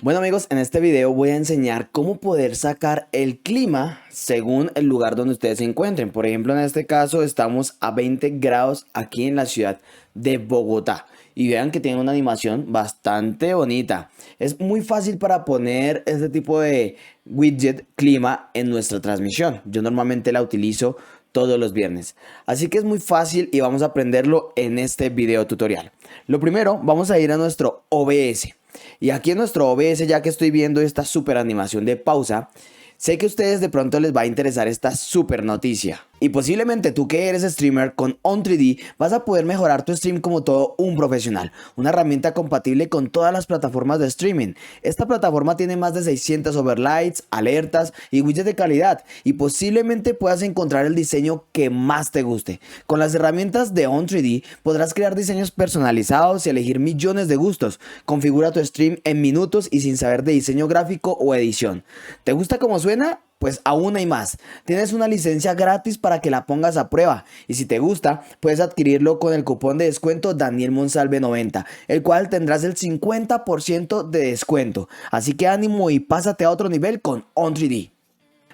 Bueno amigos, en este video voy a enseñar cómo poder sacar el clima según el lugar donde ustedes se encuentren. Por ejemplo, en este caso estamos a 20 grados aquí en la ciudad de Bogotá. Y vean que tiene una animación bastante bonita. Es muy fácil para poner este tipo de widget clima en nuestra transmisión. Yo normalmente la utilizo todos los viernes. Así que es muy fácil y vamos a aprenderlo en este video tutorial. Lo primero, vamos a ir a nuestro OBS. Y aquí en nuestro OBS, ya que estoy viendo esta super animación de pausa, sé que a ustedes de pronto les va a interesar esta super noticia. Y posiblemente tú que eres streamer con On3D vas a poder mejorar tu stream como todo un profesional. Una herramienta compatible con todas las plataformas de streaming. Esta plataforma tiene más de 600 overlays, alertas y widgets de calidad. Y posiblemente puedas encontrar el diseño que más te guste. Con las herramientas de On3D podrás crear diseños personalizados y elegir millones de gustos. Configura tu stream en minutos y sin saber de diseño gráfico o edición. ¿Te gusta cómo suena? Pues aún hay más. Tienes una licencia gratis para que la pongas a prueba. Y si te gusta, puedes adquirirlo con el cupón de descuento Daniel Monsalve 90, el cual tendrás el 50% de descuento. Así que ánimo y pásate a otro nivel con On3D.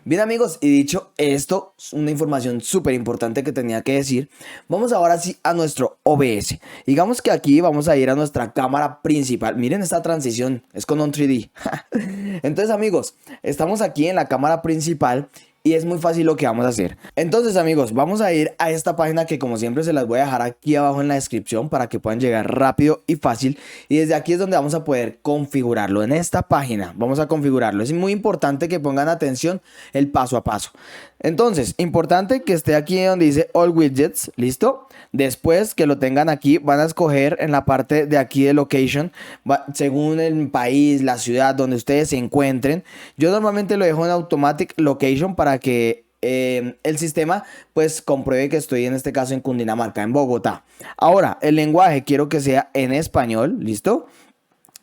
Bien amigos, y dicho esto, una información súper importante que tenía que decir, vamos ahora sí a nuestro OBS. Digamos que aquí vamos a ir a nuestra cámara principal. Miren esta transición, es con un 3D. Entonces amigos, estamos aquí en la cámara principal y es muy fácil lo que vamos a hacer. Entonces amigos, vamos a ir a esta página que como siempre se las voy a dejar aquí abajo en la descripción para que puedan llegar rápido y fácil. Y desde aquí es donde vamos a poder configurarlo. En esta página vamos a configurarlo. Es muy importante que pongan atención el paso a paso. Entonces, importante que esté aquí donde dice All Widgets, ¿listo? Después que lo tengan aquí, van a escoger en la parte de aquí de Location, según el país, la ciudad donde ustedes se encuentren. Yo normalmente lo dejo en Automatic Location para que el sistema pues compruebe que estoy en este caso en Cundinamarca, en Bogotá. Ahora, el lenguaje quiero que sea en español, ¿listo?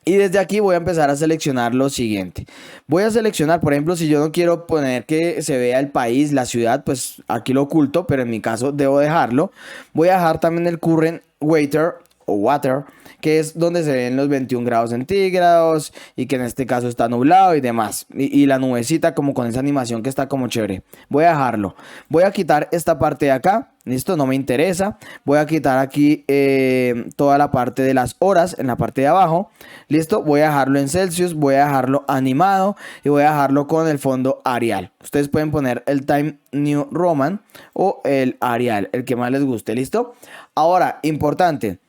Y desde aquí voy a empezar a seleccionar lo siguiente. Voy a seleccionar, por ejemplo, si yo no quiero poner que se vea el país, la ciudad, pues aquí lo oculto, pero en mi caso debo dejarlo. Voy a dejar también el current water o water, que es donde se ven los 21 grados centígrados y que en este caso está nublado y demás. Y la nubecita como con esa animación que está como chévere. Voy a dejarlo. Voy a quitar esta parte de acá. Listo, no me interesa. Voy a quitar aquí toda la parte de las horas en la parte de abajo. Listo, voy a dejarlo en Celsius, voy a dejarlo animado y voy a dejarlo con el fondo Arial. Ustedes pueden poner el Time New Roman o el Arial, el que más les guste. Listo. Ahora, importante,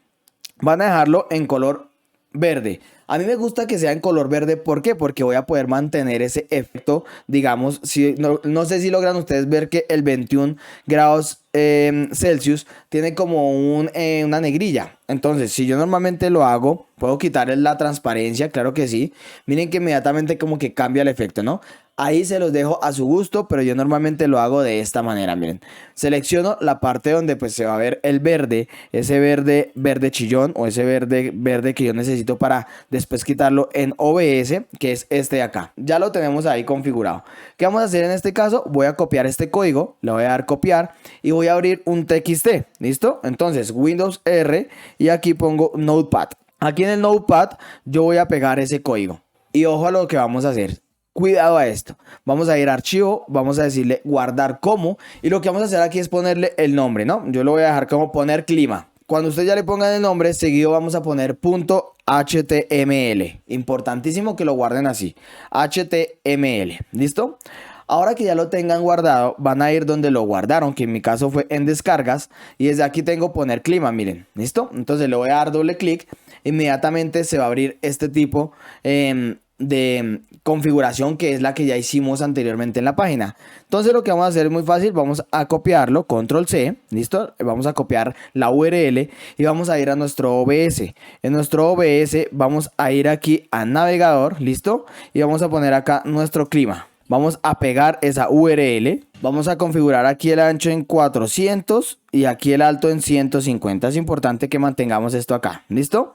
van a dejarlo en color verde. A mí me gusta que sea en color verde, ¿por qué? Porque voy a poder mantener ese efecto, digamos, si, no sé si logran ustedes ver que el 21 grados Celsius tiene como una negrilla. Entonces, si yo normalmente lo hago, puedo quitarle la transparencia, claro que sí. Miren que inmediatamente como que cambia el efecto, ¿no? Ahí se los dejo a su gusto, pero yo normalmente lo hago de esta manera, miren. Selecciono la parte donde pues se va a ver el verde, ese verde, verde chillón o ese verde, verde que yo necesito para después quitarlo en OBS, que es este de acá. Ya lo tenemos ahí configurado. ¿Qué vamos a hacer en este caso? Voy a copiar este código, le voy a dar copiar y voy a abrir un TXT, ¿listo? Entonces Windows R y aquí pongo Notepad. Aquí en el Notepad yo voy a pegar ese código. Y ojo a lo que vamos a hacer. Cuidado a esto. Vamos a ir a archivo, vamos a decirle guardar como y lo que vamos a hacer aquí es ponerle el nombre, ¿no? Yo lo voy a dejar como poner clima. Cuando usted ya le pongan el nombre, seguido vamos a poner .html. Importantísimo que lo guarden así. HTML. ¿Listo? Ahora que ya lo tengan guardado, van a ir donde lo guardaron, que en mi caso fue en descargas. Y desde aquí tengo poner clima, miren. ¿Listo? Entonces le voy a dar doble clic. Inmediatamente se va a abrir este tipo de configuración que es la que ya hicimos anteriormente en la página. Entonces lo que vamos a hacer es muy fácil, vamos a copiarlo, control C, listo, vamos a copiar la URL y vamos a ir a nuestro OBS. En nuestro OBS vamos a ir aquí a navegador, listo, y vamos a poner acá nuestro clima. Vamos a pegar esa URL, vamos a configurar aquí el ancho en 400 y aquí el alto en 150. Es importante que mantengamos esto acá, ¿listo?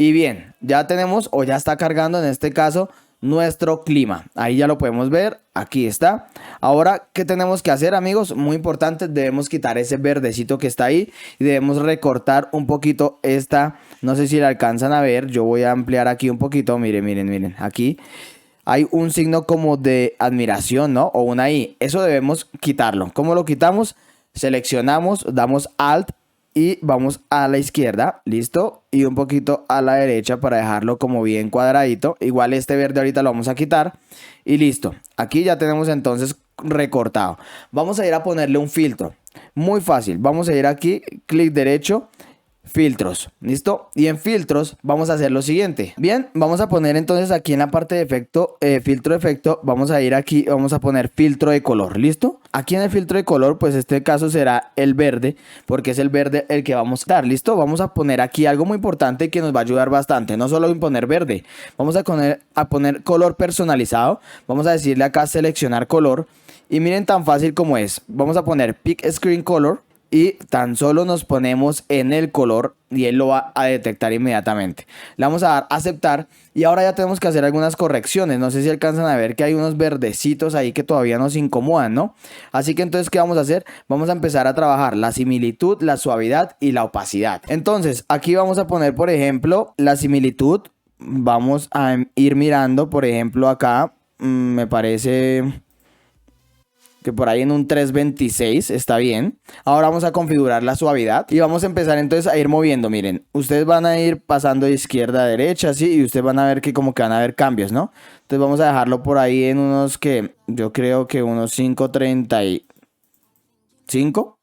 Y bien, ya tenemos o ya está cargando en este caso nuestro clima. Ahí ya lo podemos ver, aquí está. Ahora, ¿qué tenemos que hacer, amigos? Muy importante, debemos quitar ese verdecito que está ahí y debemos recortar un poquito esta, no sé si la alcanzan a ver, yo voy a ampliar aquí un poquito, miren, miren, miren, aquí hay un signo como de admiración, ¿no? O una I, eso debemos quitarlo. ¿Cómo lo quitamos? Seleccionamos, damos Alt y vamos a la izquierda, listo, y un poquito a la derecha para dejarlo como bien cuadradito. Igual este verde ahorita lo vamos a quitar y listo. Aquí ya tenemos entonces recortado. Vamos a ir a ponerle un filtro, muy fácil. Vamos a ir aquí, clic derecho, filtros, listo, y en filtros vamos a hacer lo siguiente. Bien, vamos a poner entonces aquí en la parte de efecto, filtro de efecto, vamos a ir aquí, vamos a poner filtro de color, listo. Aquí en el filtro de color, pues este caso será el verde, porque es el verde el que vamos a dar, listo. Vamos a poner aquí algo muy importante que nos va a ayudar bastante, no solo en poner verde, vamos a poner color personalizado. Vamos a decirle acá seleccionar color y miren tan fácil como es. Vamos a poner pick screen color y tan solo nos ponemos en el color y él lo va a detectar inmediatamente. Le vamos a dar a aceptar y ahora ya tenemos que hacer algunas correcciones. No sé si alcanzan a ver que hay unos verdecitos ahí que todavía nos incomodan, ¿no? Así que entonces, ¿qué vamos a hacer? Vamos a empezar a trabajar la similitud, la suavidad y la opacidad. Entonces, aquí vamos a poner, por ejemplo, la similitud. Vamos a ir mirando, por ejemplo, acá, me parece que por ahí en un 326 está bien. Ahora vamos a configurar la suavidad y vamos a empezar entonces a ir moviendo. Miren, ustedes van a ir pasando de izquierda a derecha, así, y ustedes van a ver que como que van a haber cambios, ¿no? Entonces vamos a dejarlo por ahí en unos que, yo creo que unos 535.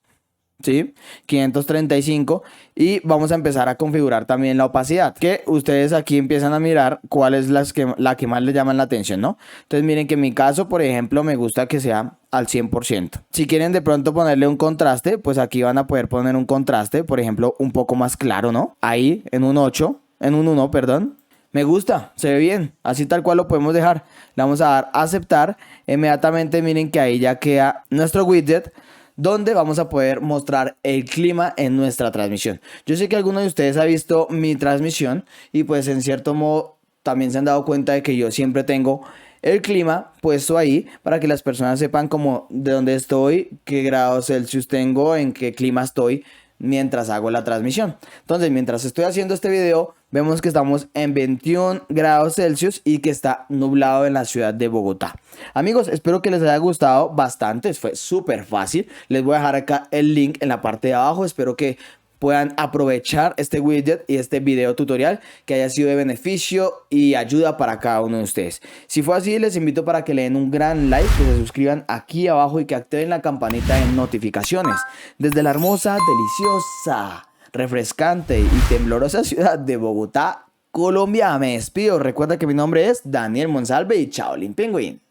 ¿Sí? 535 y vamos a empezar a configurar también la opacidad, que ustedes aquí empiezan a mirar cuál es la que más les llaman la atención, ¿no? Entonces miren que en mi caso, por ejemplo, me gusta que sea al 100%. Si quieren de pronto ponerle un contraste, pues aquí van a poder poner un contraste, por ejemplo, un poco más claro, ¿no? Ahí en un 8, en un 1, perdón. Me gusta, se ve bien, así tal cual lo podemos dejar. Le vamos a dar a aceptar, inmediatamente miren que ahí ya queda nuestro widget, donde vamos a poder mostrar el clima en nuestra transmisión. Yo sé que alguno de ustedes ha visto mi transmisión y pues en cierto modo también se han dado cuenta de que yo siempre tengo el clima puesto ahí para que las personas sepan como de dónde estoy, qué grados Celsius tengo, en qué clima estoy mientras hago la transmisión. Entonces, mientras estoy haciendo este video, vemos que estamos en 21 grados Celsius y que está nublado en la ciudad de Bogotá. Amigos, espero que les haya gustado bastante, fue súper fácil. Les voy a dejar acá el link en la parte de abajo, espero que puedan aprovechar este widget y este video tutorial que haya sido de beneficio y ayuda para cada uno de ustedes. Si fue así, les invito para que le den un gran like, que se suscriban aquí abajo y que activen la campanita de notificaciones. Desde la hermosa, deliciosa, refrescante y temblorosa ciudad de Bogotá, Colombia, me despido. Recuerda que mi nombre es Daniel Monsalve y Shaolin Penguin.